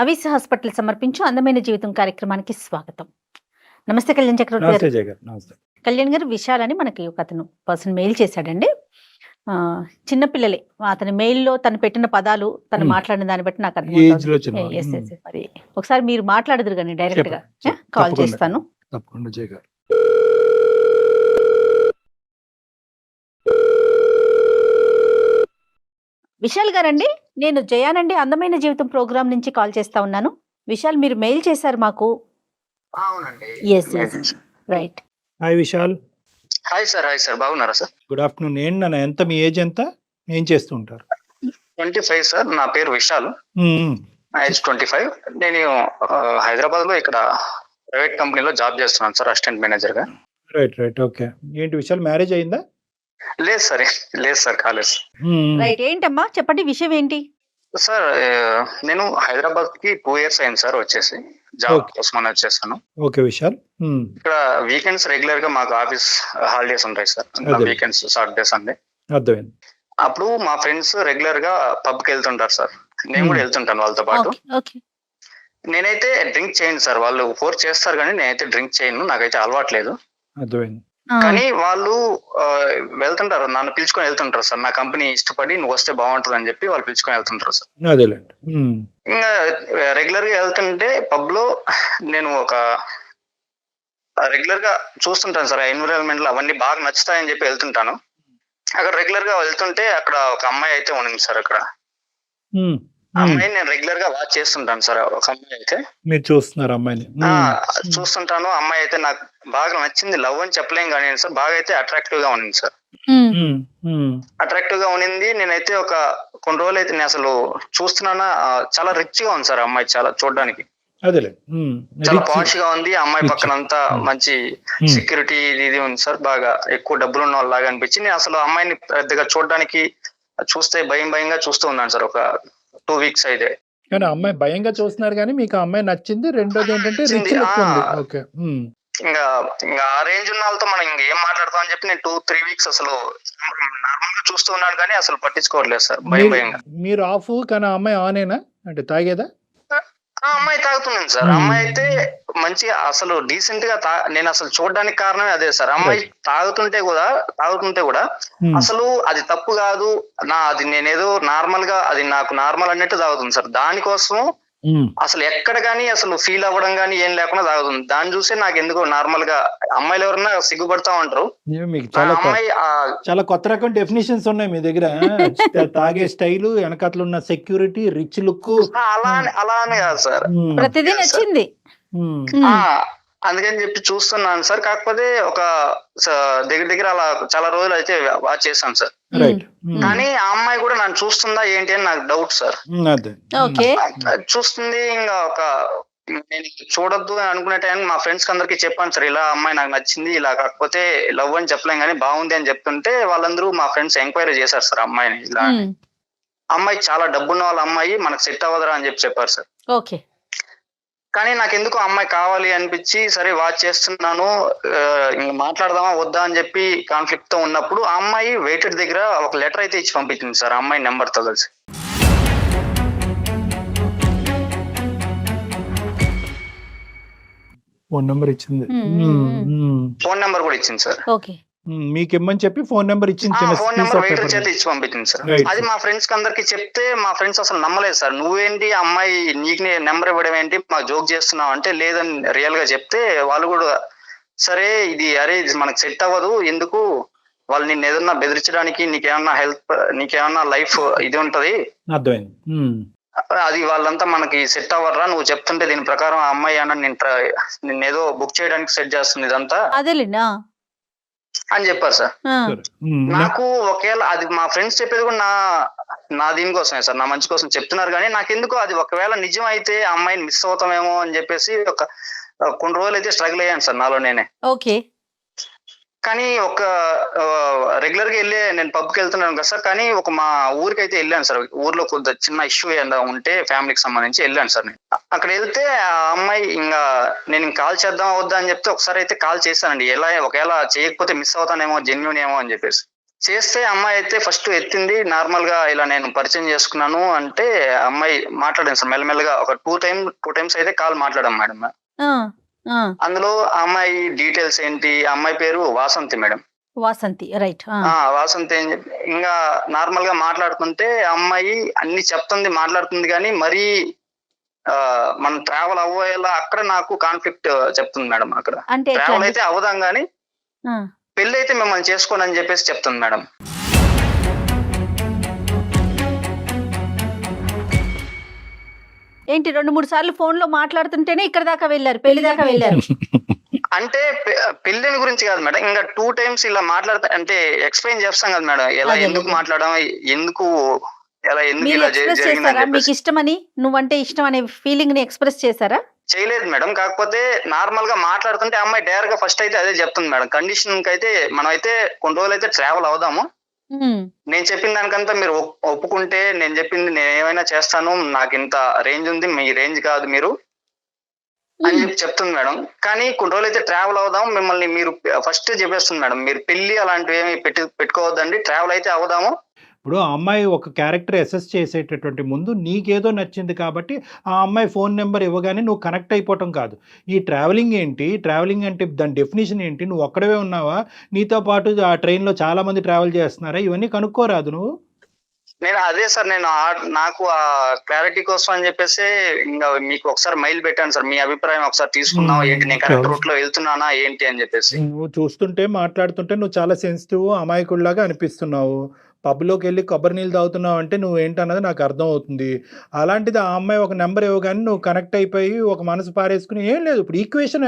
అవిస్ hospital సమర్పించు అందమైన జీవితం కార్యక్రమానికి స్వాగతం. నమస్తే కళ్యాణ్ చక్రవర్తి గారు. నమస్తే జయ గారు. నమస్తే. కళ్యాణ్ గారు, విశాల్ అని మనకి ఒక అతను పర్సన్ మెయిల్ చేశాడండి. చిన్న పిల్లలే అతని మెయిల్‌లో తను పెట్టిన పదాలు, తను మాట్లాడిన దాన్ని బట్టి నాకు ఈ ఏజ్‌లో అర్థమవుతుంది. చిన్నవాడు. Yes, yes. మరి ఒకసారి మీరు మాట్లాడదురు గాని డైరెక్ట్‌గా కాల్ తప్పకుండా. చేస్తాను. తప్పకుండా జయ గారు. విశాల్ గారండి, నేను జయానండి అందమైన జీవితం ప్రోగ్రామ్ నుంచి కాల్ చేస్తా ఉన్నాను. విశాల్, మీరు మెయిల్ చేశారు మాకు. అవునండి. Yes, yes. Right. Hi Vishal. Hi sir. బాగున్నారా సార్? Good afternoon. ఏంటి ఎంత మీ ఏజ్ ఎంత? ఏం చేస్తూ ఉంటారు? 25 సార్. నా పేరు విశాల్. నా ఏజ్ 25. నేను హైదరాబాద్ లో ఇక్కడ ప్రైవేట్ కంపెనీలో జాబ్ చేస్తున్నాను సార్, అసిస్టెంట్ మేనేజర్ గా. రైట్. ఓకే. ఏంటి విశాల్, మ్యారేజ్ అయిందా? లేదు సార్, కాలేదు సార్. రైట్. ఏంటమ్మా చెప్పండి, విషయం ఏంటి? సార్ నేను హైదరాబాద్ కి 2 years అయింది సార్ వచ్చేసి. Job Okay. కోసం అని వచ్చేసాను. ఓకే విశాల్. ఇక్కడ వీకెండ్స్ రెగ్యులర్ గా మాకు ఆఫీస్ హాలిడేస్ ఉంటాయి సార్. అదే. Weekends, Saturday, Sunday. అర్థమైంది. అప్పుడు మా ఫ్రెండ్స్ రెగ్యులర్ గా పబ్ కి వెళ్తుంటారు సార్. నేను కూడా వెళ్తుంటాను వాళ్ళతో పాటు. Okay, okay. నేనైతే డ్రింక్ చేయను సార్. వాళ్ళు ఫోర్స్ చేస్తారు కానీ నేనైతే డ్రింక్ చేయను, నాకైతే అలవాట్లేదు. అర్థమైంది. కానీ వాళ్ళు వెళ్తుంటారు, నన్ను పిలుచుకొని వెళ్తుంటారు సార్. నా కంపెనీ ఇష్టపడి నువ్వు వస్తే బాగుంటుంది అని చెప్పి వాళ్ళు పిలుచుకొని వెళ్తుంటారు సార్. అదేలేండి. ఇంకా రెగ్యులర్ గా వెళ్తుంటే పబ్ లో నేను ఒక రెగ్యులర్ గా చూస్తుంటాను సార్. ఎన్విరాన్మెంట్ లో అవన్నీ బాగా నచ్చుతాయని చెప్పి వెళ్తుంటాను. అక్కడ రెగ్యులర్ గా వెళ్తుంటే అక్కడ ఒక అమ్మాయి అయితే ఉంది సార్. అక్కడ అమ్మాయిని నేను రెగ్యులర్ గా వాచ్ చేస్తుంటాను సార్. ఒక అమ్మాయి అయితే మీరు చూస్తున్నారు అమ్మాయిని? చూస్తుంటాను. అమ్మాయి అయితే నాకు బాగా నచ్చింది. లవ్ అని చెప్పలేం కానీ సార్, బాగా అయితే అట్రాక్టివ్ గా ఉంది సార్. అట్రాక్టివ్ గా ఉన్నింది. నేనైతే ఒక కొన్ని రోజులు అయితే నేను అసలు చూస్తున్నానా, చాలా రిచ్ గా ఉంది సార్ అమ్మాయి, చాలా చూడడానికి అదేలేండి. చాలా పాష్ గా ఉంది. అమ్మాయి పక్కన అంతా మంచి సెక్యూరిటీ ఇది ఉంది సార్. బాగా ఎక్కువ డబ్బులు ఉన్న వాళ్ళలాగా అనిపించి నేను అసలు అమ్మాయిని పెద్దగా చూడడానికి చూస్తే భయంగా చూస్తూ ఉన్నాను సార్. ఒక 2 weeks అయితే. కానీ అమ్మాయి భయంగా చూస్తున్నారు కానీ మీకు ఆ అమ్మాయి నచ్చింది. రెండోది ఏంటంటే రిచ్ లుక్ ఉంది. ఓకే. ఇంకా ఆ రేంజ్ ఉన్న వాళ్ళతో మనం ఇంకా ఏం మాట్లాడతాం అని చెప్పి నేను 2-3 weeks అసలు నార్మల్ గా చూస్తూ ఉన్నాను కానీ అసలు పట్టించుకోవట్లేదు సార్, భయంగా. మీరు ఆఫ్ కానీ ఆ అమ్మాయి ఆనేనా అంటే తాగేదా? ఆ అమ్మాయి తాగుతుంది సార్. అమ్మాయి అయితే మంచిగా అసలు డీసెంట్ గా నేను అసలు చూడడానికి కారణమే అదే సార్. అమ్మాయి తాగుతుంటే కూడా అసలు అది తప్పు కాదు, అది నేనేదో నార్మల్ గా అది నాకు నార్మల్ అన్నట్టు తాగుతుంది సార్. దానికోసం అసలు ఎక్కడ గానీ అసలు ఫీల్ అవ్వడం గానీ ఏం లేకుండా తాగుతుంది. దాన్ని చూసి నాకు ఎందుకో నార్మల్ గా అమ్మాయిలు ఎవరన్నా సిగ్గుపడతా ఉంటారు. మీకు అమ్మాయి చాలా కొత్త రకం డెఫినేషన్స్ ఉన్నాయి మీ దగ్గర. తాగే స్టైల్, వెనకట్ల ఉన్న సెక్యూరిటీ, రిచ్ లుక్, అలానే కాదు సార్, ప్రతిదీ నచ్చింది. అందుకని చెప్పి చూస్తున్నాను సార్. కాకపోతే ఒక దగ్గర అలా చాలా రోజులు అయితే వాచ్ చేశాను సార్. కానీ ఆ అమ్మాయి కూడా నన్ను చూస్తుందా ఏంటి అని నాకు డౌట్ సార్. చూస్తుంది. ఇంకా ఒక నేను చూడొద్దు అని అనుకునే టైం మా ఫ్రెండ్స్ అందరికి చెప్పాను సార్, ఇలా అమ్మాయి నాకు నచ్చింది, ఇలా కాకపోతే లవ్ అని చెప్పలేం కానీ బాగుంది అని చెప్తుంటే వాళ్ళందరూ మా ఫ్రెండ్స్ ఎంక్వైరీ చేశారు సార్ అమ్మాయిని. ఇలా అమ్మాయి చాలా డబ్బున్న వాళ్ళ అమ్మాయి, మనకు సెట్ అవ్వదురా అని చెప్పారు సార్. ఓకే. కానీ నాకు ఎందుకు అమ్మాయి కావాలి అనిపించి సరే వాచ్ చేస్తున్నాను. మాట్లాడదామా వద్దా అని చెప్పి కాన్ఫ్లిక్ట్ తో ఉన్నప్పుడు ఆ అమ్మాయి వెయిటెడ్ దగ్గర ఒక లెటర్ అయితే ఇచ్చి పంపించింది సార్, అమ్మాయి నెంబర్ తో కలిసి. ఫోన్ నెంబర్ ఇచ్చింది. ఫోన్ నెంబర్ కూడా ఇచ్చింది సార్. ఓకే. మీకు ఇమ్మని చెప్పి ఫోన్ నెంబర్ ఇచ్చింది. ఫోన్ నెంబర్ వెయిటర్ చేతి ఇచ్చి పంపించింది సార్. అది మా ఫ్రెండ్స్ కి అందరికి చెప్తే మా ఫ్రెండ్స్ అసలు నమ్మలేదు సార్. నువ్వేంటి అమ్మాయి నీకు నెంబర్ ఇవ్వడం ఏంటి, మాకు జోక్ చేస్తున్నావు అంటే లేదని రియల్ గా చెప్తే వాళ్ళు కూడా సరే ఇది మనకు సెట్ అవ్వదు, ఎందుకు వాళ్ళు నిన్ను ఏదన్నా బెదిరించడానికి, నీకేమన్నా లైఫ్ ఇది ఉంటది, అర్థమైంది. అది వాళ్ళంతా మనకి సెట్ అవ్వరా, నువ్వు చెప్తుంటే దీని ప్రకారం ఆ అమ్మాయి అన్న నిన్నేదో బుక్ చేయడానికి సెట్ చేస్తుంది ఇదంతా అని చెప్పారు సార్. నాకు ఒకవేళ అది మా ఫ్రెండ్స్ చెప్పేది కూడా నా దీనికోసమే సార్, నా మంచి కోసం చెప్తున్నారు. కానీ నాకెందుకో అది ఒకవేళ నిజం అయితే ఆ అమ్మాయిని మిస్ అవుతామేమో అని చెప్పేసి కొన్ని రోజులు అయితే స్ట్రగుల్ అయ్యాను సార్ నాలో నేనే. ఓకే. కానీ ఒక రెగ్యులర్ గా నేను పబ్కి వెళ్తున్నాను కదా సార్. కానీ మా ఊరికి అయితే వెళ్ళాను సార్. ఊర్లో కొంత చిన్న ఇష్యూ ఏదైనా ఉంటే ఫ్యామిలీకి సంబంధించి వెళ్ళాను సార్ నేను. అక్కడ వెళ్తే ఆ అమ్మాయి ఇంకా నేను కాల్ చేద్దాం వద్దా అని చెప్తే ఒకసారి అయితే కాల్ చేశానండి. ఒకవేళ చేయకపోతే మిస్ అవుతానేమో, జెన్యూన్ ఏమో అని చెప్పేసి. చేస్తే అమ్మాయి అయితే ఫస్ట్ ఎత్తింది, నార్మల్ గా ఇలా నేను పరిచయం చేసుకున్నాను అంటే అమ్మాయి మాట్లాడాను సార్. మెల్లమెల్లగా ఒక టూ టైమ్స్ అయితే కాల్ మాట్లాడాం మేడం. ఆ, ఆ, అందులో ఆ అమ్మాయి డీటెయిల్స్ ఏంటి, ఆ అమ్మాయి పేరు వాసంతి మేడం. వాసంతి, రైట్. వాసంతి అని చెప్పి ఇంకా నార్మల్ గా మాట్లాడుతుంటే అమ్మాయి అన్ని చెప్తుంది, మాట్లాడుతుంది, కానీ మరీ మనం ట్రావెల్ అవ్వేలా అక్కడ నాకు కాన్ఫ్లిక్ట్ చెప్తుంది మేడం. అక్కడ అంటే ఎట్లా ట్రావెల్ అండి? అయితే అవుదాం కానీ ఆ, పెళ్లి అయితే మిమ్మల్ని చేసుకోండి అని చెప్పేసి చెప్తుంది మేడం. ఏంటి 2-3 సార్లు ఫోన్ లో మాట్లాడుతుంటేనే ఇక్కడ దాకా వెళ్ళారు, పెళ్లి దాకా వెళ్ళారు. అంటే పెళ్లిని గురించి కాదు మేడం, ఇంకా 2 టైమ్స్ ఇలా మాట్లాడతా అంటే ఎక్స్ప్లెయిన్ చేస్తాం కదా మేడం, ఎలా అదే, ఎందుకు అదే. మాట్లాడడం, ఎందుకు మీరు ఇలా ఎక్స్ప్రెస్ జరిగిందని చేశారా మీకు చెప్పేసి ఇష్టమని, నువ్వంటే ఇష్టం అనే ఫీలింగ్ ని ఎక్స్ప్రెస్ చేశారా? చేయలేదు మేడం. కాకపోతే నార్మల్ గా మాట్లాడుతుంటే అమ్మాయి డైరెక్ట్ గా ఫస్ట్ అయితే అదే చెప్తుంది మేడం, కండిషన్ కి అయితే మనం అయితే కొన్ని రోజులు అయితే ట్రావెల్ అవుదాము, ఉమ్, నేను చెప్పిన దానికంతా మీరు ఒప్పుకుంటే నేను చెప్పింది నేను ఏమైనా చేస్తాను, నాకు ఇంత రేంజ్ ఉంది, మీ రేంజ్ కాదు మీరు అని చెప్పి చెప్తుంది మేడం. కానీ కొన్ని రోజులు అయితే ట్రావెల్ అవుదాం, మిమ్మల్ని మీరు ఫస్ట్ చెప్పేస్తుంది మేడం, మీరు పెళ్లి అలాంటివి ఏమి పెట్టుకోవద్దండి, ట్రావెల్ అయితే అవుదాము. ఇప్పుడు ఆ అమ్మాయి ఒక క్యారెక్టర్ అసెస్ చేసేటటువంటి ముందు నీకేదో నచ్చింది కాబట్టి ఆ అమ్మాయి ఫోన్ నెంబర్ ఇవ్వగానే నువ్వు కనెక్ట్ అయిపోవటం కాదు. ఈ ట్రావెలింగ్ ఏంటి, ట్రావెలింగ్ అంటే దాని డెఫినేషన్ ఏంటి, నువ్వు ఒక్కడవే ఉన్నావా, నీతో పాటు ఆ ట్రైన్లో చాలా మంది ట్రావెల్ చేస్తున్నారా, ఇవన్నీ కనుక్కోరాదు నువ్వు? నేను అదే సార్, నేను నాకు ఆ క్లారిటీ కోసం అని చెప్పేసి ఇంకా మీకు ఒకసారి మెయిల్ పెట్టాను సార్, మీ అభిప్రాయం ఒకసారి తీసుకుందాం, ఏంటి నేను కరెక్ట్ రూట్ లో వెళ్తున్నానా ఏంటి అని చెప్పేసి. నువ్వు చూస్తుంటే మాట్లాడుతుంటే నువ్వు చాలా సెన్సిటివ్ అమాయకుడిలాగా అనిపిస్తున్నావు. పబ్లోకి వెళ్ళి కొబ్బరి నీళ్ళు తాగుతున్నావు అంటే నువ్వు ఏంటన్నది నాకు అర్థం అవుతుంది. అలాంటిది ఆ అమ్మాయి ఒక నెంబర్ ఇవ్వగానే నువ్వు కనెక్ట్ అయిపోయి ఒక మనసు పారేసుకుని ఏం లేదు. ఇప్పుడు ఈక్వేషన్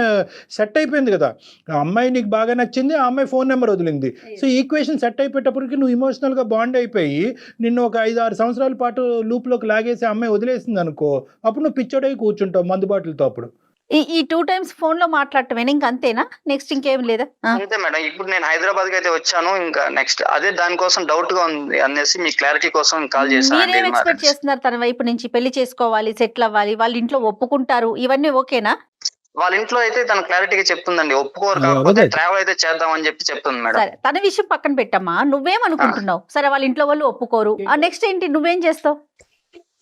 సెట్ అయిపోయింది కదా, ఆ అమ్మాయి నీకు బాగా నచ్చింది, ఆ అమ్మాయి ఫోన్ నెంబర్ వదిలింది. సో ఈక్వేషన్ సెట్ అయిపోయేటప్పటికి నువ్వు ఇమోషనల్గా బాండ్ అయిపోయి నిన్ను ఒక 5-6 సంవత్సరాల పాటు లూప్లోకి లాగేసి అమ్మాయి వదిలేసింది అనుకో, అప్పుడు నువ్వు పిచ్చోడై కూర్చుంటావు మందు బాటిల్తో. అప్పుడు ఈ 2 టైమ్స్ ఫోన్ లో మాట్లాడటమేనా, ఇంక అంతేనా, నెక్స్ట్ ఇంకేం లేదా? అంతే మేడం. ఇప్పుడు నేను హైదరాబాద్ కి అయితే వచ్చాను, ఇంకా నెక్స్ట్ అదే దానికోసం డౌట్ గా ఉంది అనేసి మీ క్లారిటీ కోసం కాల్ మీరేం ఎక్స్పెక్ట్ చేశాను. చేస్తున్నారు తన వైపు నుంచి? పెళ్లి చేసుకోవాలి, సెటిల్ అవ్వాలి, వాళ్ళ ఇంట్లో ఒప్పుకుంటారు, ఇవన్నీ ఓకేనా? వాళ్ళ ఇంట్లో అయితే తన క్లారిటీగా చెప్తుందండి, ఒప్పుకోరు, అదే. కాకపోతే ట్రావెల్ అయితే చేద్దాం అని చెప్పి చెప్తుంది మేడం. సరే, తన విషయం పక్కన పెట్టమ్మా, నువ్వేమనుకుంటున్నావు? సరే, వాళ్ళ ఇంట్లో వాళ్ళు ఒప్పుకోరు, నెక్స్ట్ ఏంటి, నువ్వేం చేస్తావు,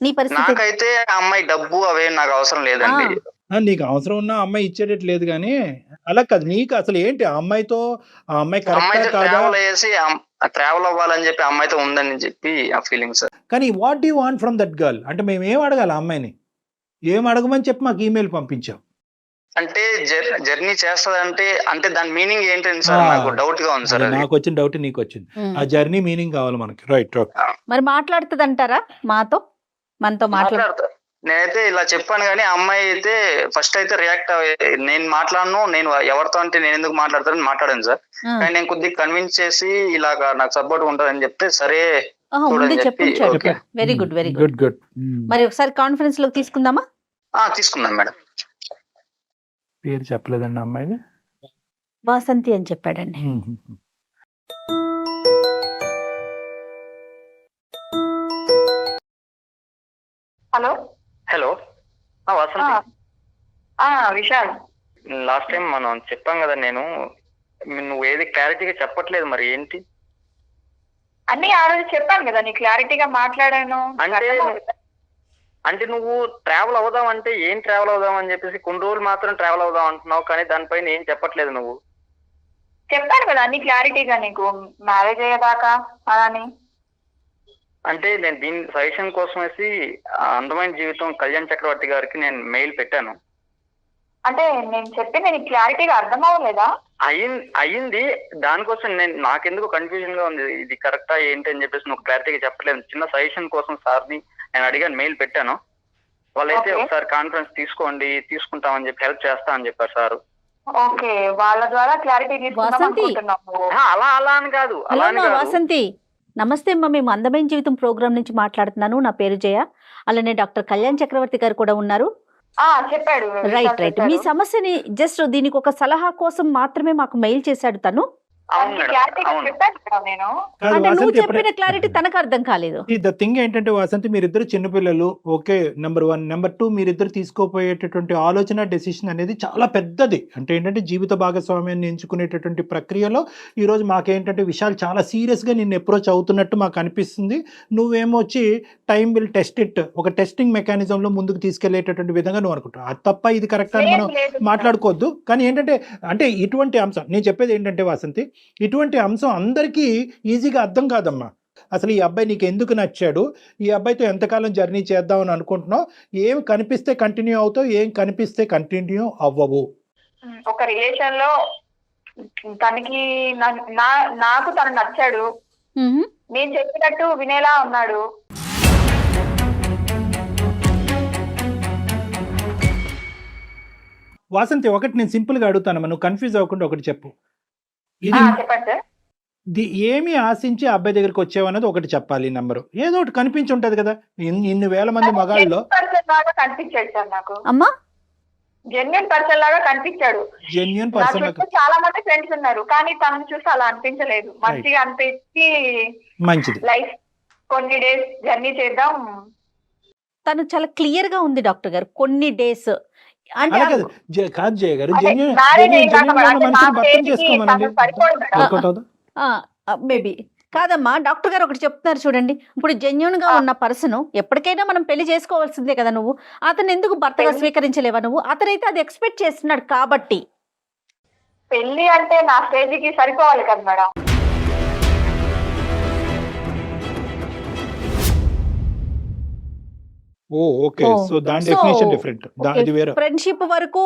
నీ పరిస్థితి? నాకైతే ఆ అమ్మాయి డబ్బు అవే నాకు అవసరం లేదండి. నీకు అవసరం ఉన్న అమ్మాయి ఇచ్చేటట్టు లేదు, కానీ అలా కాదు. నీకు అసలు ఏంటి ఆ అమ్మాయితో, ఆ అమ్మాయి కరెక్టా అమ్మాయితో కాదా? ట్రావెల్ అయ్యేసి ట్రావెల్ అవ్వాలని చెప్పి అమ్మాయితో ఉందని చెప్పి ఆ ఫీలింగ్ సార్. కానీ what do want from that girl అంటే మేము ఏం అడగాలి ఆ అమ్మాయిని? ఏం అడగమని చెప్పి మాకు ఈమెయిల్ పంపించాం. అంటే జర్నీ చేస్తదంటే అంటే దాని మీనింగ్ ఏంటండి సార్, నాకు డౌట్ గా ఉంది సార్. అది నాకు వచ్చిన డౌట్ నీకు వచ్చింది. ఆ జర్నీ మీనింగ్ కావాలి మనకి. రైట్. మరి మాట్లాడుతుంది అంటారా మనతో మాట్లాడతా. నేనైతే ఇలా చెప్పాను, కానీ ఆ అమ్మాయి అయితే ఫస్ట్ అయితే రియాక్ట్ నేను మాట్లాడను, నేను ఎవరితో అంటే నేను ఎందుకు మాట్లాడతానని మాట్లాడాను సార్. కానీ నేను కొద్దిగా కన్విన్స్ చేసి ఇలాగా నాకు సపోర్ట్ ఉంటుందని చెప్తే సరే ముందే చెప్పి చెప్పించాడు. Okay. Very good, very good. Good. మరి ఒకసారి కాన్ఫరెన్స్ లోకి తీసుకుందామా? తీసుకున్నాను మేడం. పేరు చెప్పలేదండి అమ్మాయిని. వాసంతి అని చెప్పాడండి. Hello hello Vasanthi, Vishal. Last time మనం చెప్పాం కదా, నువ్వు ఏది క్లారిటీగా చెప్పట్లేదు, మరి ఏంటి? అన్ని ఆ రోజు చెప్పాను కదా, నీ క్లారిటీగా మాట్లాడాను. అంటే నువ్వు ట్రావెల్ అవుదాం అంటే ఏం ట్రావెల్ అవుదాం అని చెప్పేసి కొన్ని రోజులు మాత్రం ట్రావెల్ అవుదాం అంటున్నావు, కానీ దానిపైన ఏం చెప్పట్లేదు నువ్వు. చెప్పాను కదా అన్ని క్లారిటీగా నీకు, మ్యారేజ్ అయ్యేదాకా అని. అంటే నేను దీని సజెషన్ కోసం వేసి అందమైన జీవితం కళ్యాణ్ చక్రవర్తి గారికి నేను మెయిల్ పెట్టాను. అంటే నేను చెప్పింది నీకు క్లారిటీగా అర్థం అవ్వలేదా? అయ్యింది. దానికోసం నాకెందుకు కన్ఫ్యూజన్ గా ఉంది, ఇది కరెక్టా ఏంటి అని చెప్పేసి నువ్వు క్లారిటీగా చెప్పలేదు. చిన్న సజెషన్ కోసం సార్ని నేను అడిగాను, మెయిల్ పెట్టాను. వాళ్ళైతే ఒకసారి కాన్ఫరెన్స్ తీసుకుంటామని చెప్పి హెల్ప్ చేస్తా అని చెప్పారు సార్. ఓకే, వాళ్ళ ద్వారా క్లారిటీ తీసుకుంటున్నాము. అలా అని కాదు, అలా అని కాదు. వాసంతి, నమస్తే అమ్మా, మేము అందమైన జీవితం ప్రోగ్రామ్ నుంచి మాట్లాడుతున్నాను. నా పేరు జయ. అలానే డాక్టర్ కళ్యాణ్ చక్రవర్తి గారు కూడా ఉన్నారు. చెప్పాడు. రైట్. మీ సమస్యని జస్ట్ దీనికి ఒక సలహా కోసం మాత్రమే మాకు మెయిల్ చేశాడు తను. అవును మేడం, క్లారిటీగా అవును. చెప్పాను మేడం నేను. కాదు అంటే నువ్వు వాసంతి చెప్పిన క్లారిటీ తనకు అర్థం కాలేదు. ద థింగ్ ఏంటంటే వాసంతి మీరిద్దరు చిన్నపిల్లలు, ఓకే, నెంబర్ 1. నెంబర్ 2, మీరిద్దరు తీసుకోపోయేటటువంటి ఆలోచన డెసిషన్ అనేది చాలా పెద్దది. అంటే ఏంటంటే జీవిత భాగస్వామ్యాన్ని ఎంచుకునేటటువంటి ప్రక్రియలో ఈరోజు మాకేంటంటే విషయాలు చాలా సీరియస్గా నిన్ను అప్రోచ్ అవుతున్నట్టు మాకు అనిపిస్తుంది. నువ్వేమో వచ్చి టైం విల్ టెస్ట్ ఇట్, ఒక టెస్టింగ్ మెకానిజంలో ముందుకు తీసుకెళ్లేటటువంటి విధంగా నువ్వు అనుకుంటావు. అది తప్ప ఇది కరెక్ట్ అని మనం లేదు, లేదు. మాట్లాడుకోవద్దు. కానీ ఏంటంటే అంటే ఇటువంటి అంశం నేను చెప్పేది ఏంటంటే వాసంతి, ఇటువంటి అంశం అందరికీ ఈజీగా అర్థం కాదమ్మా. అసలు ఈ అబ్బాయి నీకు ఎందుకు నచ్చాడు, ఈ అబ్బాయితో ఎంతకాలం జర్నీ చేద్దామని అనుకుంటున్నావు, ఏం కనిపిస్తే కంటిన్యూ అవుతావు, ఏం కనిపిస్తే కంటిన్యూ అవ్వవు. ఒక రిలేషన్ లో తనకి నాకు తను నచ్చాడు, మ్మ్. నేను చెప్పినట్టు వినేలా ఉన్నాడు. వాసంతి ఒకటి నేను సింపుల్గా అడుగుతానమ్మా, నువ్వు కన్ఫ్యూజ్ అవ్వకుండా ఒకటి చెప్పు. ఇది చెప్పండి సార్. ఏమి ఆశించి ఆ అబ్బాయి దగ్గరికి వచ్చావన్నది ఒకటి చెప్పాలి. నెంబరు ఏదో ఒకటి కనిపించి ఉంటది కదా, ఇన్ని వేల మంది మగాళ్ళలో. పర్సన్ లాగా కనిపించాడు సార్ నాకు, అమ్మా జెన్యున్ పర్సన్ లాగా కనిపించాడు. జెన్యున్ నా పర్సన్ చుట్టూ చాలా మంది ఫ్రెండ్స్ ఉన్నారు, కానీ తనను చూసి అలా అనిపించలేదు. మంచిగా అనిపించి మంచిది. లైఫ్ కొన్ని డేస్ జర్నీ చేద్దాం. తను చాలా క్లియర్ గా ఉంది డాక్టర్ గారు, కొన్ని డేస్ అంటే అలా కాదు కాదు జయ గారు, అదే, జెన్యున్ marriage అయ్యాక జెన్యున్ అంటే మనిషిని నా భర్తను స్టేజ్కి చేసుకోమనండి. తను సరిపోదు మేడం. వర్కౌట్ అవుదా? మేబీ కాదమ్మా, డాక్టర్ గారు ఒకటి చెప్తున్నారు చూడండి. ఇప్పుడు జెన్యున్ గా ఉన్న పర్సన్ ఎప్పటికైనా మనం పెళ్లి చేసుకోవాల్సిందే కదా. నువ్వు అతను ఎందుకు భర్తగా స్వీకరించలేవా? నువ్వు అతనైతే అది ఎక్స్పెక్ట్ చేస్తున్నాడు కాబట్టి. పెళ్లి అంటే నా స్టేజ్ కి సరిపోవాలి కదా మేడం. ఓకే, సో దాని డెఫినేషన్ డిఫరెంట్, అది వేరే. ఫ్రెండ్షిప్ వరకు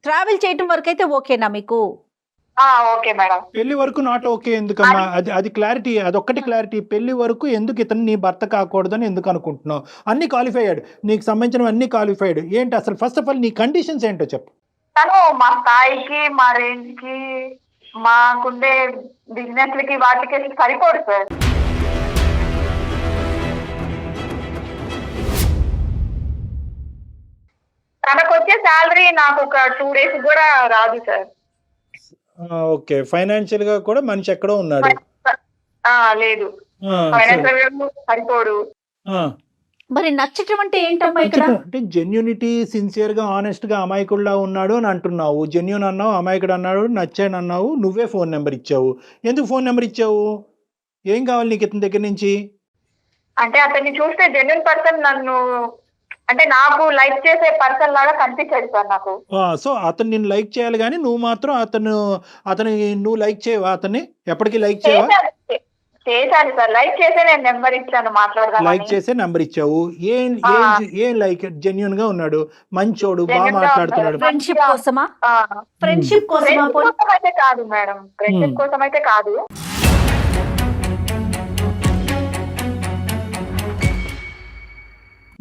ట్రావెల్ చేయటం వరకు అయితే ఓకేనా మీకు? Okay madam. పెళ్లి వరకు నాట్ ఓకే ఎందుకమ్మా? అది క్లారిటీ, అదొక్కటి క్లారిటీ. పెళ్లి వరకు ఎందుకు ఇతను నీ భర్త కాకూడదని ఎందుకు అనుకుంటున్నావు? అన్ని క్వాలిఫైడ్, నీకు సంబంధించిన అన్ని క్వాలిఫైడ్. ఏంటి అసలు ఫస్ట్ ఆఫ్ ఆల్ నీ కండిషన్స్ ఏంటో చెప్పు. తను మా స్థాయికి, మా రేంజ్ కి, మాకుండే బిజినెస్ లకి వాటికి సరిపోడు సార్. తనకు వచ్చే శాలరీ నాకు ఒక 2 days కూడా రాదు సార్. ఓకే, ఫైనాన్షియల్ గా కూడా మనిషి ఎక్కడో ఉన్నాడు. లేదు, ఫైనాన్షియల్ సరిపోడు. మరి నచ్చటం అంటే ఏంటమ్మా ఇక్కడ? అంటే జెన్యూనిటీ, సిన్సియర్ గా, ఆనెస్ట్ గా అమాయకుడిలా ఉన్నాడు అని అంటున్నావు. జెన్యూన్ అన్నావు, అమాయకుడు అన్నాడు, నచ్చాడు అన్నావు. నువ్వే ఫోన్ నెంబర్ ఇచ్చావు. ఎందుకు ఫోన్ నెంబర్ ఇచ్చావు? ఏం కావాలి నీకు ఇతని దగ్గర నుంచి? అంటే అతన్ని చూస్తే జెన్యూన్ పర్సన్, నన్ను అంటే నాకు లైక్ చేసే పర్సన్ లాగా కనిపించాడు సార్ నాకు. సో అతను నిన్ను లైక్ చేయాలి కానీ నువ్వు మాత్రం అతని నువ్వు లైక్ చేయవా? అతన్ని ఎప్పటికీ లైక్ చేయవా? చేశాను సార్, లైక్ చేసే నేను నెంబర్ ఇచ్చాను మాట్లాడదాం. లైక్ చేసే నెంబర్ ఇచ్చావు. ఏం లైక్? జెన్యూన్ గా ఉన్నాడు, మంచోడు, బాగా మాట్లాడుతున్నాడు. ఫ్రెండ్షిప్ కోసమా? ఫ్రెండ్షిప్ కోసమా? కోసం అయితే కాదు మేడం, ఫ్రెండ్షిప్ కోసం అయితే కాదు.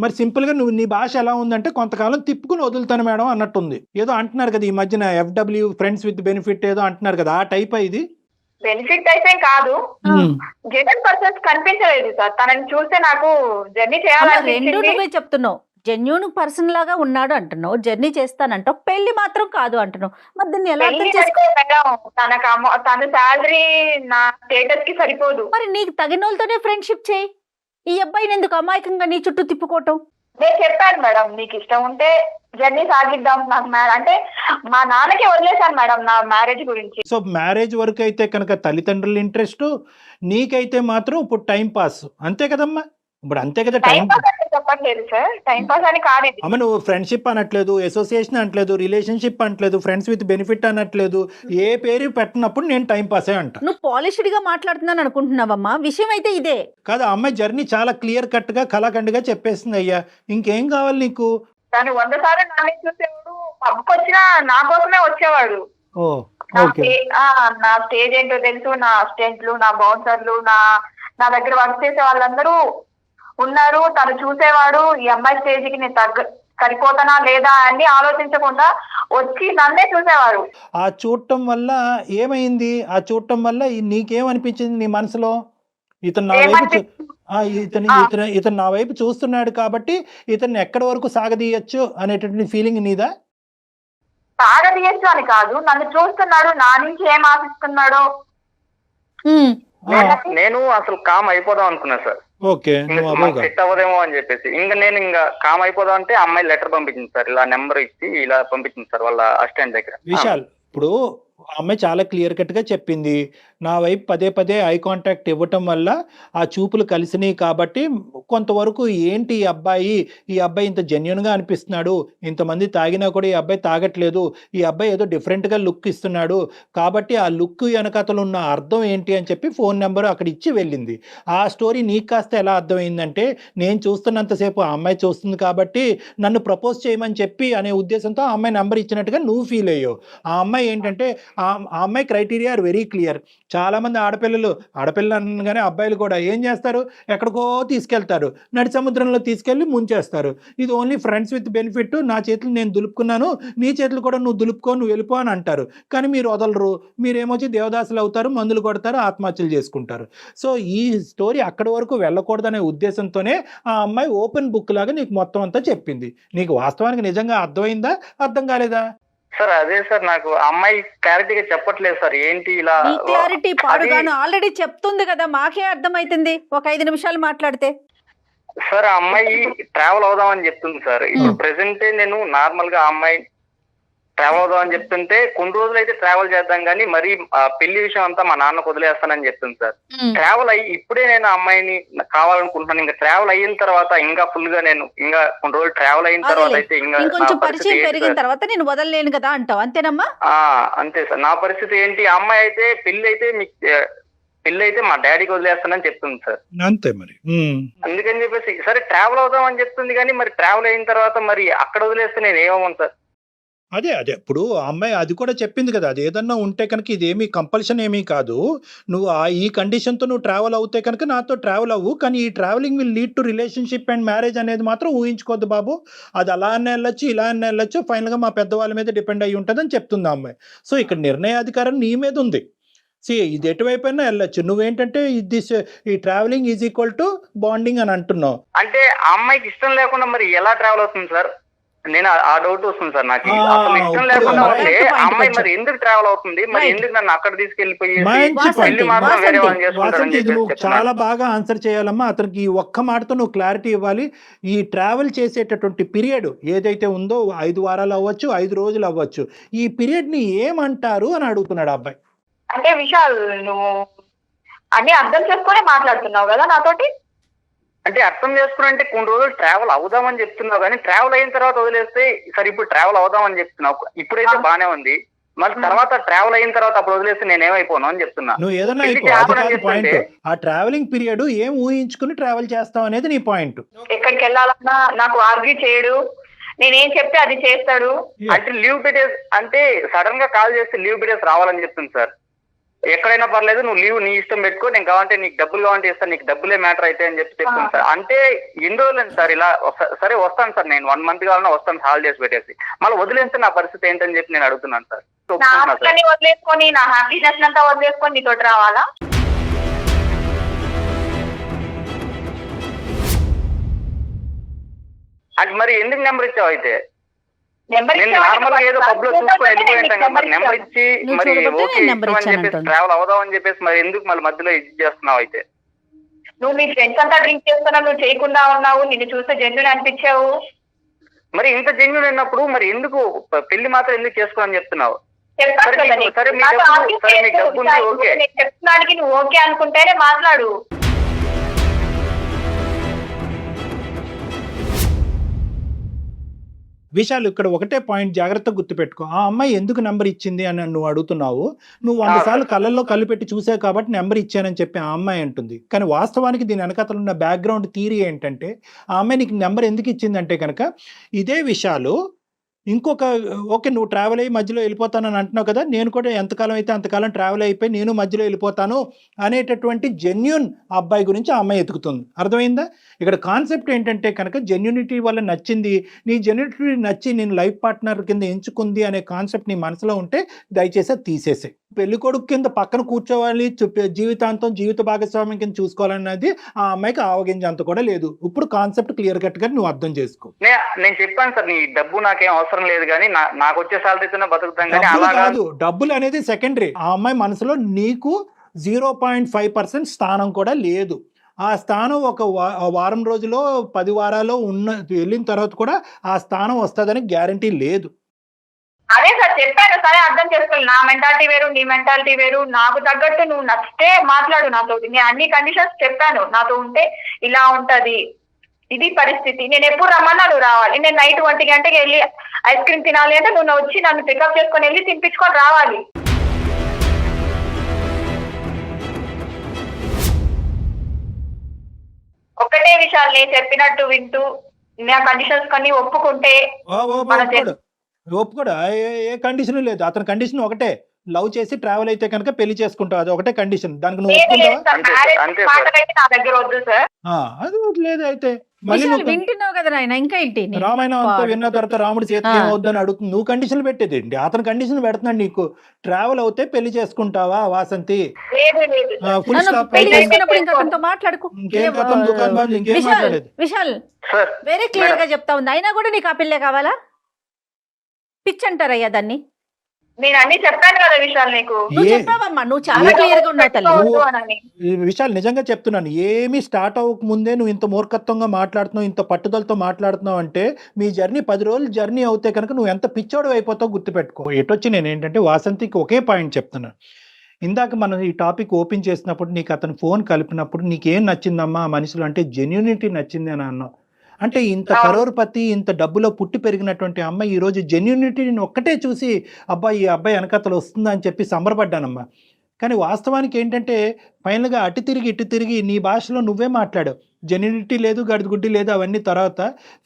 మరి సింపుల్ గా నువ్వు నీ భాష ఎలా ఉందంటే కొంతకాలం తిప్పుకుని వదులుతాను మేడం అన్నట్టుంది. ఏదో అంటున్నారు కదా ఈ మధ్యన, FW ఫ్రెండ్స్ విత్ బెనిఫిట్ ఏదో అంటున్నారు కదా, ఆ టైప్ ఇది. బెనిఫిట్ అయితే కాదు, జెన్యూన్ పర్సన్స్ కనిపించలేదు సార్. తనని చూస్తే నాకు జర్నీ రెండు చేయాలనిపించింది. నువ్వే చెప్తున్నావు. జెన్యూన్ పర్సన్ లాగా ఉన్నాడు అంటున్నావు, జర్నీ చేస్తానంటావు, పెళ్లి మాత్రం కాదు అంటున్నావు. మరి దీన్ని ఎలా అర్థం పెళ్లి చేసుకో? అంటే మేడం, తన శాలరీ నా స్టేటస్ కి సరిపోదు. మరి నీకు తగిన వాళ్ళతోనే ఫ్రెండ్షిప్ చేయి. ఈ అబ్బాయిని ఎందుకు అమాయకంగా నీ చుట్టూ తిప్పుకోవటం? నేను చెప్పాను మేడం, నీకు ఇష్టం ఉంటే జర్నీ సాగిద్దాం. నాకు అంటే మా నాన్నకి వదిలేశాను మేడం నా మ్యారేజ్ గురించి. సో మ్యారేజ్ వరకు అయితే కనుక తల్లిదండ్రుల ఇంట్రెస్ట్, నీకైతే మాత్రం ఇప్పుడు టైం పాస్, అంతే కదమ్మా? ఇప్పుడు అంతే కదా టైం టైం. పాస్ అంటే చెప్పట్లేదు సార్, టైం పాస్ అని కాదు ఇది. అమ్మ నువ్వు ఫ్రెండ్షిప్ అనట్లేదు, అసోసియేషన్ అనట్లేదు, రిలేషన్షిప్ అనట్లేదు, ఫ్రెండ్స్ విత్ బెనిఫిట్ అనట్లేదు, ఏ పేరు పెట్టినప్పుడు నేను టైం పాసే అంట. నువ్వు పాలిష్డ్ గా మాట్లాడుతున్నాను అనుకుంటున్నావమ్మా, విషయం అయితే ఇదే కాదు, ఆ అమ్మాయి జర్నీ చాలా క్లియర్ కట్ గా కళాఖండిగా చెప్పేసింది. అయ్యా ఇంకేం కావాలి నీకు? తను 100 సార్లు నన్ను చూసేవాడు, పబ్కి వచ్చినా నా కోసమే వచ్చేవాడు. నా స్టేజ్ ఏంటో తెలుసు, నా అసిస్టెంట్లు, నా బౌన్సర్లు, నా దగ్గర వర్క్ చేసే వాళ్ళందరూ ఉన్నారు. తను చూసేవాడు, ఈ అమ్మాయి స్టేజ్కి నేను సరిపోతానా లేదా అని ఆలోచించకుండా వచ్చి నన్నే చూసేవాడు. ఆ చూడటం వల్ల ఏమైంది? ఆ చూడటం వల్ల నీకేమనిపించింది నీ మనసులో? ఇతను నా వైపు చూస్తున్నాడు కాబట్టి ఇతన్ని ఎక్కడి వరకు సాగదీయచ్చు అనేటువంటి ఫీలింగ్ నీదా? సాగదీయచ్చు అని కాదు, నన్ను చూస్తున్నాడు, నా నుంచి ఏం ఆశిస్తున్నాడో ఉమ్. నేను అసలు కామ్ అయిపోదాం అనుకున్నా సార్. ఓకే, నువ్వు అవ్వగా సెట్ అవ్వదేమో అని చెప్పేసి నేను ఇంకా కామ్ అయిపోదాం అంటే అమ్మాయి లెటర్ పంపించింది సార్, ఇలా నెంబర్ ఇచ్చి ఇలా పంపించింది సార్ వాళ్ళ అసిస్టెంట్ దగ్గర. విశాల్, ఇప్పుడు ఆ అమ్మాయి చాలా క్లియర్ కట్గా చెప్పింది, నా వైపు పదే పదే ఐ కాంటాక్ట్ ఇవ్వటం వల్ల ఆ చూపులు కలిసినాయి కాబట్టి కొంతవరకు ఏంటి ఈ అబ్బాయి ఇంత జెన్యున్గా అనిపిస్తున్నాడు, ఇంతమంది తాగినా కూడా ఈ అబ్బాయి తాగట్లేదు, ఈ అబ్బాయి ఏదో డిఫరెంట్గా లుక్ ఇస్తున్నాడు కాబట్టి ఆ లుక్ వెనకతలు ఉన్న అర్థం ఏంటి అని చెప్పి ఫోన్ నెంబర్ అక్కడ ఇచ్చి వెళ్ళింది. ఆ స్టోరీ నీకు కాస్త ఎలా అర్థమైందంటే నేను చూస్తున్నంతసేపు ఆ అమ్మాయి చూస్తుంది కాబట్టి నన్ను ప్రపోజ్ చేయమని చెప్పి అనే ఉద్దేశంతో ఆ అమ్మాయి నెంబర్ ఇచ్చినట్టుగా నువ్వు ఫీల్ అయ్యావు. ఆ అమ్మాయి ఏంటంటే ఆ అమ్మాయి క్రైటీరియా ఆర్ వెరీ క్లియర్. చాలామంది ఆడపిల్లలు అనగానే అబ్బాయిలు కూడా ఏం చేస్తారు, ఎక్కడికో తీసుకెళ్తారు, నడి సముద్రంలో తీసుకెళ్ళి ముంచేస్తారు. ఇది ఓన్లీ ఫ్రెండ్స్ విత్ బెనిఫిట్, నా చేతులు నేను దులుపుకున్నాను, నీ చేతులు కూడా నువ్వు దులుపుకో, నువ్వు వెళ్ళిపో అని అంటారు. కానీ మీరు వదలరు, మీరేమొచ్చి దేవదాసులు అవుతారు, మందులు కొడతారు, ఆత్మహత్యలు చేసుకుంటారు. సో ఈ స్టోరీ అక్కడి వరకు వెళ్ళకూడదనే ఉద్దేశంతోనే ఆ అమ్మాయి ఓపెన్ బుక్ లాగా నీకు మొత్తం అంతా చెప్పింది. నీకు వాస్తవానికి నిజంగా అర్థమైందా, అర్థం కాలేదా? సార్ అదే సార్, నాకు అమ్మాయి క్లారిటీగా చెప్పట్లేదు సార్, ఏంటి ఇలా నీ క్లారిటీ పాడుగాను ఆల్రెడీ చెప్తుంది కదా, మాకే అర్థమైతుంది ఒక 5 నిమిషాలు మాట్లాడితే. సార్ ఆ అమ్మాయి ట్రావెల్ అవుదామని చెప్తుంది సార్. ఇప్పుడు ప్రెసెంట్ నేను నార్మల్ గా ఆ అమ్మాయి ట్రావెల్ అవుదాం అని చెప్తుంటే కొన్ని రోజులు అయితే ట్రావెల్ చేద్దాం కానీ మరి పెళ్లి విషయం అంతా మా నాన్నకు వదిలేస్తానని చెప్తుంది సార్. ట్రావెల్ అయ్యి ఇప్పుడే నేను ఆ అమ్మాయిని కావాలనుకుంటున్నాను, ఇంకా ట్రావెల్ అయిన తర్వాత ఇంకా ఫుల్ గా నేను ఇంకా కొన్ని రోజులు ట్రావెల్ అయిన తర్వాత అయితే ఇంకా ఇంకొంచెం పరిచయం పెరిగిన తర్వాత నేను వదలలేను కదా అంటావు, అంతేనమ్మా? అంతే సార్, నా పరిస్థితి ఏంటి, ఆ అమ్మాయి అయితే పెళ్లి అయితే మా డాడీకి వదిలేస్తానని చెప్తుంది సార్. అంతే మరి. అందుకని చెప్పేసి సరే ట్రావెల్ అవుదాం అని చెప్తుంది కానీ మరి ట్రావెల్ అయిన తర్వాత మరి అక్కడ వదిలేస్తే నేను ఏమవును సార్? అదే ఇప్పుడు ఆ అమ్మాయి అది కూడా చెప్పింది కదా, అది ఏదన్నా ఉంటే కనుక ఇదేమీ కంపల్షన్ ఏమీ కాదు, నువ్వు ఈ కండిషన్తో నువ్వు ట్రావెల్ అవుతే కనుక నాతో ట్రావెల్ అవ్వు, కానీ ఈ travelling will lead to relationship and marriage అనేది మాత్రం ఊహించుకోవద్దు బాబు, అది అలా అన్న వెళ్ళొచ్చు ఇలా అన్న వెళ్ళొచ్చు, ఫైనల్గా మా పెద్దవాళ్ళ మీద డిపెండ్ అయ్యి ఉంటుందని చెప్తుంది ఆ అమ్మాయి. సో ఇక్కడ నిర్ణయాధికారం నీ మీద ఉంది. ఇది ఎటువైపు అయినా వెళ్ళొచ్చు, నువ్వేంటంటే ఈ travelling is equal to bonding అని అంటున్నావు. అంటే ఆ అమ్మాయికి ఇష్టం లేకుండా మరి ఎలా ట్రావెల్ అవుతుంది సార్? నేను ఆ డౌట్ వస్తుంది సార్ నాకు. అసలు ఇష్టం లేకుండా ఉంటే అమ్మాయి మరి ఎందుకు ట్రావెల్ అవుతుంది, మరి ఎందుకు నన్ను అక్కడ తీసుకెళ్లిపోయి పెళ్లి మాత్రం వేరే వాళ్ళని చేసుకుంటారని చాలా బాగా ఆన్సర్ చేయాలమ్మా. అతనికి ఈ ఒక్క మాటతో నువ్వు క్లారిటీ ఇవ్వాలి. ఈ ట్రావెల్ చేసేటటువంటి పీరియడ్ ఏదైతే ఉందో 5 వారాలు అవ్వచ్చు, 5 రోజులు అవ్వచ్చు, ఈ పీరియడ్ ని ఏమంటారు అని అడుగుతున్నాడు అబ్బాయి. అంటే విశాల్, నువ్వు అన్ని అర్థం చేసుకునే మాట్లాడుతున్నావు కదా నాతోటి. అంటే అర్థం చేసుకుని అంటే కొన్ని రోజులు ట్రావెల్ అవుదామని చెప్తున్నావు కానీ ట్రావెల్ అయిన తర్వాత వదిలేస్తే సరే ఇప్పుడు ట్రావెల్ అవుదామని చెప్తున్నావు, ఇప్పుడైతే బానే ఉంది, మళ్ళీ తర్వాత ట్రావెల్ అయిన తర్వాత అప్పుడు వదిలేస్తే నేనేమైపోను అని చెప్తున్నా. నువ్వు ఏదైనా పాయింట్, ఆ ట్రావెలింగ్ పీరియడ్ ఏం ఊహించుకుని ట్రావెల్ చేస్తావు అనేది నీ పాయింట్. ఎక్కడికి వెళ్ళాలన్నా నాకు ఆర్గ్యూ చేయడు, నేనేం చెప్తే అది చేస్తాడు. అంటే లీవ్ పెట్టేసి అంటే సడన్ గా కాల్ చేస్తే లీవ్ పెట్టేసి రావాలని చెప్తుంది సార్. ఎక్కడైనా పర్లేదు, నువ్వు లీవ్ నీ ఇష్టం పెట్టుకో, నేను కావాలంటే నీకు డబ్బులు కావాలంటే ఇస్తాను, నీకు డబ్బులే మ్యాటర్ అయితే అని చెప్తుంది సార్. అంటే ఎన్ని రోజులు సార్ ఇలా? సరే వస్తాను సార్, నేను 1 మంత్ కావాలన్నా వస్తాను హాలిడేస్ పెట్టేసి, మళ్ళీ వదిలేస్తే నా పరిస్థితి ఏంటని చెప్పి నేను అడుగుతున్నాను సార్. వదిలేసుకొని నా హ్యాపీనెస్ అంతా వదిలేసుకొని నీతోటి రావాలా? అంటే మరి ఎందుకు నెంబర్ ఇచ్చావు అయితే? నెంబర్ నార్మల్ గా ఏదో పబ్ లో చూసుకొని వెళ్ళిపోయింటాం కదా, నెంబర్ ఇచ్చి మరి ఓకే అని చెప్పేసి ట్రావెల్ అవుదాం అని చెప్పేసి మరి ఎందుకు మళ్ళీ మధ్యలో ఇది చేస్తున్నావు అయితే? నువ్వు మీ ఫ్రెండ్స్ అంతా డ్రింక్ చేస్తున్నావు, నువ్వు చేయకుండా ఉన్నావు, నిన్ను చూస్తే జెన్యూన్ అనిపించావు. మరి ఇంత జెన్యూన్ అయినప్పుడు మరి ఎందుకు పెళ్లి మాత్రం ఎందుకు చేసుకోవాలని చెప్తున్నావు? చెప్తానికి నువ్వు ఓకే అనుకుంటేనే మాట్లాడు. విశాల్, ఇక్కడ ఒకటే పాయింట్ జాగ్రత్తగా గుర్తుపెట్టుకో. ఆ అమ్మాయి ఎందుకు నెంబర్ ఇచ్చింది అని నువ్వు అడుగుతున్నావు. నువ్వు 100 సార్లు కళ్ళల్లో కళ్ళు పెట్టి చూసావు కాబట్టి నెంబర్ ఇచ్చానని చెప్పి ఆ అమ్మాయి అంటుంది. కానీ వాస్తవానికి దీని వెనకాతలు ఉన్న బ్యాక్గ్రౌండ్ థియరీ ఏంటంటే, ఆ అమ్మాయి నీకు నెంబర్ ఎందుకు ఇచ్చిందంటే కనుక ఇదే విషయాలు ఇంకొక ఓకే నువ్వు ట్రావెల్ అయ్యి మధ్యలో వెళ్ళిపోతానని అంటున్నావు కదా, నేను కూడా ఎంతకాలం అయితే అంతకాలం ట్రావెల్ అయిపోయి నేను మధ్యలో వెళ్ళిపోతాను అనేటటువంటి జెన్యూన్ అబ్బాయి గురించి ఆ అమ్మాయి ఎతుకుతుంది. అర్థమైందా? ఇక్కడ కాన్సెప్ట్ ఏంటంటే కనుక జెన్యూనిటీ వల్ల నచ్చింది, నీ జెన్యూనిటీ నచ్చి నేను లైఫ్ పార్ట్నర్ కింద ఎంచుకుంది అనే కాన్సెప్ట్ నీ మనసులో ఉంటే దయచేసి అది తీసేసే. పెళ్లి కొడుకు కింద పక్కన కూర్చోవాలి, జీవితాంతం జీవిత భాగస్వామ్యం కింద చూసుకోవాలన్నది ఆ అమ్మాయికి ఆవగింజ అంత కూడా లేదు. ఇప్పుడు కాన్సెప్ట్ క్లియర్ కట్ గా నువ్వు అర్థం చేసుకో. నేను చెప్పాను సార్, నీ డబ్బు నాకేం అవసరం లేదు కానీ నాకు వచ్చే సాలరీతోనే బతుకుతాం కానీ అలా కాదు. డబ్బులు అనేది సెకండరీ. ఆ అమ్మాయి మనసులో నీకు 0.5% స్థానం కూడా లేదు. ఆ స్థానం ఒక వారం రోజులో 10 వారాల్లో వెళ్ళిన తర్వాత కూడా ఆ స్థానం వస్తుందని గ్యారంటీ లేదు. అదే సార్ చెప్పాను, సరే అర్థం చేసుకోవాలి. నా మెంటాలిటీ వేరు, నీ మెంటాలిటీ వేరు. నాకు తగ్గట్టు నువ్వు నచ్చితే మాట్లాడు నాతో. నేను అన్ని కండిషన్స్ చెప్పాను, నాతో ఉంటే ఇలా ఉంటది, ఇది పరిస్థితి. నేను ఎప్పుడు రమ్మన్నా నువ్వు రావాలి. నేను నైట్ 1 గంటకి వెళ్ళి ఐస్ క్రీమ్ తినాలి అంటే నువ్వు వచ్చి నన్ను పికప్ చేసుకొని వెళ్ళి తినిపించుకొని రావాలి. ఒకటే విషయాలు నేను చెప్పినట్టు వింటూ నా కండిషన్స్ కొన్ని ఒప్పుకుంటే ఒప్పుకోడు. ఏ కండిషన్ లేదు. అతని కండిషన్ ఒకటే, లవ్ చేసి ట్రావెల్ అయితే కనుక పెళ్లి చేసుకుంటావు, అది ఒకటే కండిషన్. దానికి నువ్వు నా దగ్గర వద్దు సార్. అది లేదు. అయితే మళ్ళీ వింటున్నావు కదా నాయన, ఇంకా ఏంటి రామాయణం అంతా విన్న తర్వాత రాముడు చేతి ఏమవుద్దని అడుగుతుంది. నువ్వు కండిషన్లు పెట్టేదేంటి? అతను కండిషన్ పెడుతున్నాడు నీకు. ట్రావెల్ అవుతే పెళ్లి చేసుకుంటావా వాసంతి? Full stop. ఇంకేం మాట్లాడేది? విశాల్ వేరే క్లియర్ గా చెప్తా ఉంది, అయినా కూడా నీకు ఆ పిల్లే కావాలా? పిచ్ అంటారయ్యా దాన్ని. నేను అన్ని చెప్పాను కదా విశాల్, నీకు నువ్వు చెప్పావమ్మా, నువ్వు చాలా క్లియర్ గా ఉన్నావు తల్లి. విశాల్ నిజంగా చెప్తున్నాను, ఏమి స్టార్ట్ అవ్వక ముందే నువ్వు ఇంత మూర్ఖత్వంగా మాట్లాడుతున్నావు, ఇంత పట్టుదలతో మాట్లాడుతున్నావు అంటే మీ జర్నీ 10 రోజులు జర్నీ అవుతే కనుక నువ్వు ఎంత పిచ్చోడు అయిపోతావు గుర్తుపెట్టుకో. ఎటొచ్చి నేను ఏంటంటే వాసంతికి ఒకే పాయింట్ చెప్తున్నాను. ఇందాక మనం ఈ టాపిక్ ఓపెన్ చేసినప్పుడు నీకు అతను ఫోన్ కలిపినప్పుడు నీకేం నచ్చిందమ్మా ఆ మనుషులు అంటే జెన్యూనిటీ నచ్చింది అని అన్నావు. అంటే ఇంత కరోర్పతి, ఇంత డబ్బులో పుట్టి పెరిగినటువంటి అమ్మాయి ఈరోజు జెన్యూనిటీని ఒక్కటే చూసి ఈ అబ్బాయి వెనకతలు వస్తుందా అని చెప్పి సంబరపడ్డానమ్మా. కానీ వాస్తవానికి ఏంటంటే ఫైనల్గా అటు తిరిగి ఇటు తిరిగి నీ భాషలో నువ్వే మాట్లాడావు. జెన్యూనిటీ లేదు, గడిగుడ్డి లేదు, అవన్నీ తర్వాత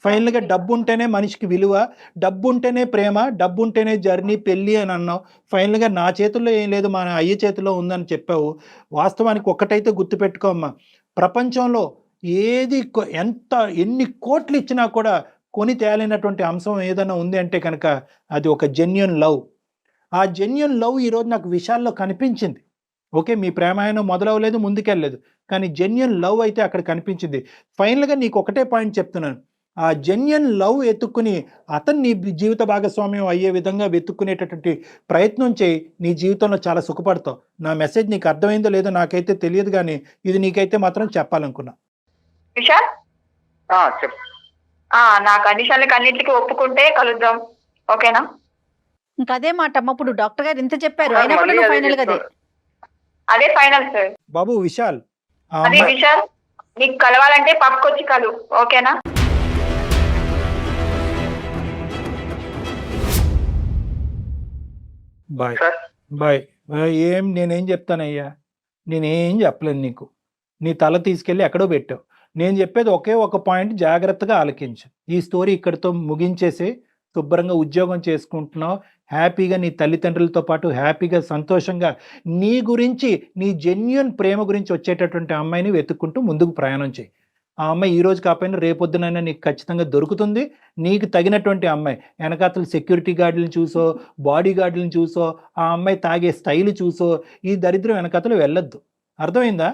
ఫైనల్గా డబ్బు ఉంటేనే మనిషికి విలువ, డబ్బు ఉంటేనే ప్రేమ, డబ్బు ఉంటేనే జర్నీ, పెళ్ళి అని అన్నావు. ఫైనల్గా నా చేతుల్లో ఏం లేదు, మా అయ్య చేతిలో ఉందని చెప్పావు. వాస్తవానికి ఒక్కటైతే గుర్తుపెట్టుకో అమ్మా, ప్రపంచంలో ఏది ఎన్ని కోట్లు ఇచ్చినా కూడా కొని తేలినటువంటి అంశం ఏదైనా ఉంది అంటే కనుక అది ఒక జెన్యూన్ లవ్. ఆ జెన్యూన్ లవ్ ఈరోజు నాకు విషయాల్లో కనిపించింది. ఓకే, మీ ప్రేమాయణం మొదలవలేదు, ముందుకెళ్ళలేదు, కానీ జెన్యూన్ లవ్ అయితే అక్కడ కనిపించింది. ఫైనల్గా నీకు ఒకటే పాయింట్ చెప్తున్నాను, ఆ జెన్యూన్ లవ్ ఎత్తుక్కుని అతను నీ జీవిత భాగస్వామ్యం అయ్యే విధంగా వెతుక్కునేటటువంటి ప్రయత్నం చేయి. నీ జీవితంలో చాలా సుఖపడతావు. నా మెసేజ్ నీకు అర్థమైందో లేదో నాకైతే తెలియదు, కానీ ఇది నీకైతే మాత్రం చెప్పాలనుకున్నా. విశాల్ నా కండిషన్లకి అన్నిటికీ ఒప్పుకుంటే కలుద్దాం, ఓకేనా? ఇంకా అదే మాట అమ్మ, ఇప్పుడు డాక్టర్ గారు ఎంత చెప్పారు, అయినా కూడా నువ్వు ఫైనల్ గా అదే ఫైనల్ సార్. బాబు విశాల్, అదే విశాల్, నీకు కలవాలంటే పప్పుకొచ్చి కలు, ఓకేనా? Bye bye. నేనేం చెప్తానయ్యా, నేనేం చెప్పలేను నీకు. నీ తల తీసుకెళ్ళి ఎక్కడో పెట్టావు. నేను చెప్పేది ఒకే ఒక పాయింట్, జాగ్రత్తగా ఆలకించు. ఈ స్టోరీ ఇక్కడితో ముగించేసి శుభ్రంగా ఉద్యోగం చేసుకుంటున్నావు, హ్యాపీగా నీ తల్లిదండ్రులతో పాటు హ్యాపీగా సంతోషంగా నీ గురించి, నీ జెన్యూన్ ప్రేమ గురించి వచ్చేటటువంటి అమ్మాయిని వెతుక్కుంటూ ముందుకు ప్రయాణం చేయి. ఆ అమ్మాయి ఈ రోజు కాకపోయినా రేపొద్దునైనా నీకు ఖచ్చితంగా దొరుకుతుంది. నీకు తగినటువంటి అమ్మాయి, వెనకాతలు సెక్యూరిటీ గార్డులను చూసో, బాడీ గార్డులను చూసో, ఆ అమ్మాయి తాగే స్టైల్ చూసో ఈ దరిద్రం వెనకాతలు వెళ్ళొద్దు. అర్థమైందా?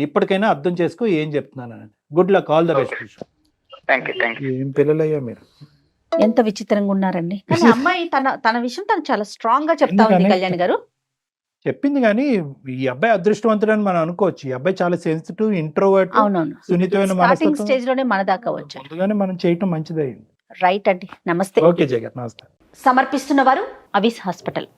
ఇప్పటికైనా అర్థం చేసుకో ఏం చెప్తున్నాను. Good luck, all the best. ఏం పిల్లలయ్యా మీరు, ఎంత విచిత్రంగా ఉన్నారండి. కానీ అమ్మాయి తన విషయం తను చాలా స్ట్రాంగ్ గా చెప్తా ఉంది కళ్యాణ్ గారు. చెప్పింది, కానీ ఈ అబ్బాయి అదృష్టవంతుడని మనం అనుకోవచ్చు. ఈ అబ్బాయి చాలా సెన్సిటివ్, ఇంట్రోవర్ట్, సున్నితమైన మనసు. స్టేజ్ లోనే మన దాకా వచ్చారు, ముందుగానే మనం చేయటం మంచిదయ్యింది. రైట్ అండి, నమస్తే. ఓకే జగత్, నమస్తే. సమర్పిస్తున్న వారు అవిస్ హాస్పిటల్.